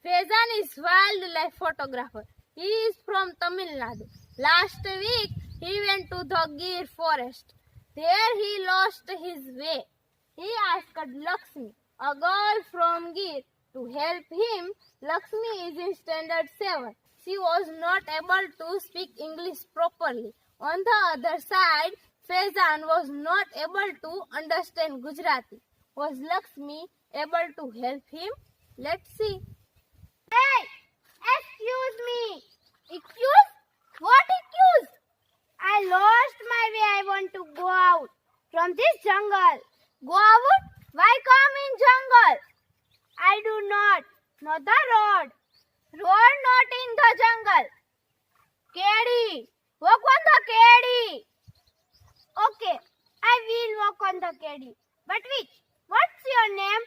Faizan is wildlife photographer. He is from Tamil Nadu. Last week, he went to the Gir forest. There he lost his way. He asked Lakshmi, a girl from Gir, to help him. Lakshmi is in standard 7. She was not able to speak English properly. On the other side, Faizan was not able to understand Gujarati. Was Lakshmi able to help him? Let's see. Hey! Excuse me! Excuse? What excuse? I lost my way. I want to go out from this jungle. Go out? Why come in jungle? I do not. Not the road. Road not in the jungle. Kedi. Walk on the Kedi. Okay. I will walk on the Kedi. But which? What's your name?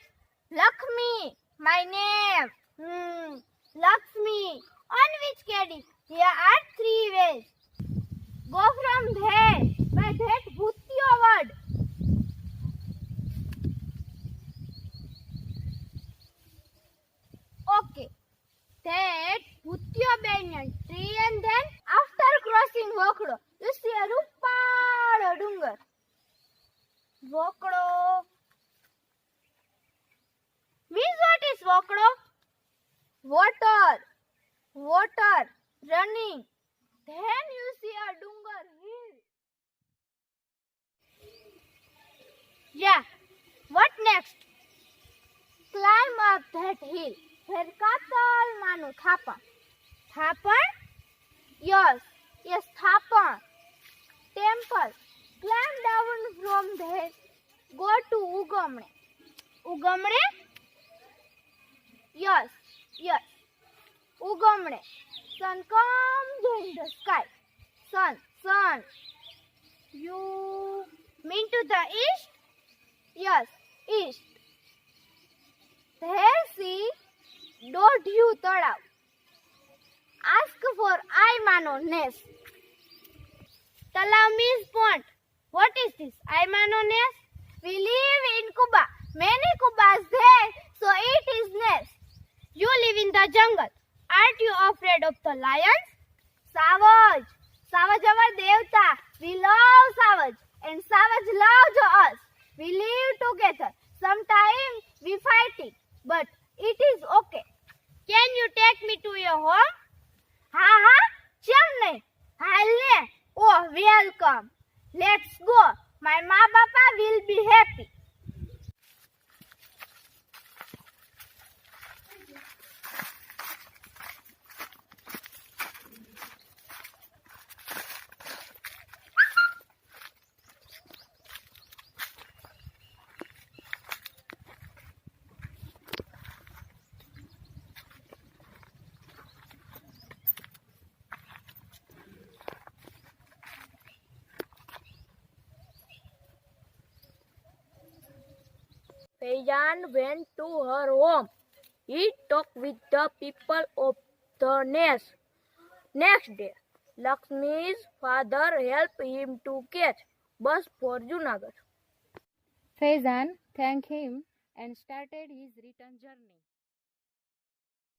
Lakshmi. My name. Lakshmi. On which Kedi? There are 3 ways. Go from there. By that Bhutyo word. Okay. That Bhutyo banyan tree, and then after crossing Vokdo, you see a Rupado Dungar. Vokdo. Means what is Vokdo? Water. Water. Running. Then you see a Dungar hill. Yeah. What next? Climb up that hill. Then Katal Manu Thapan. Thapan? Yes. Yes, Thapan. Temple. Climb down from there. Go to Ugamne. Ugamne? Yes. Yes. Ugamne. Sun comes in the sky. Sun. Sun. You mean to the east? Yes. East. There see Dodhu Tadav. Ask for I Mano nest. Talav means pond. What is this? I Mano nest? We live in Kuba. Many Kubas there, so it is nest. You live in the jungle. Aren't you afraid of the lions? Savage. Savage our Devta. We love Savage. And Savage loves us. We live together. Sometimes we fighting. But it is okay. Can you take me to your home? Ha. Chal ne. Oh, welcome. Let's go. My ma papa will be happy. Faizan went to her home. He talked with the people of the nest. Next day, Lakshmi's father helped him to catch bus for Junagadh. Faizan thanked him and started his return journey.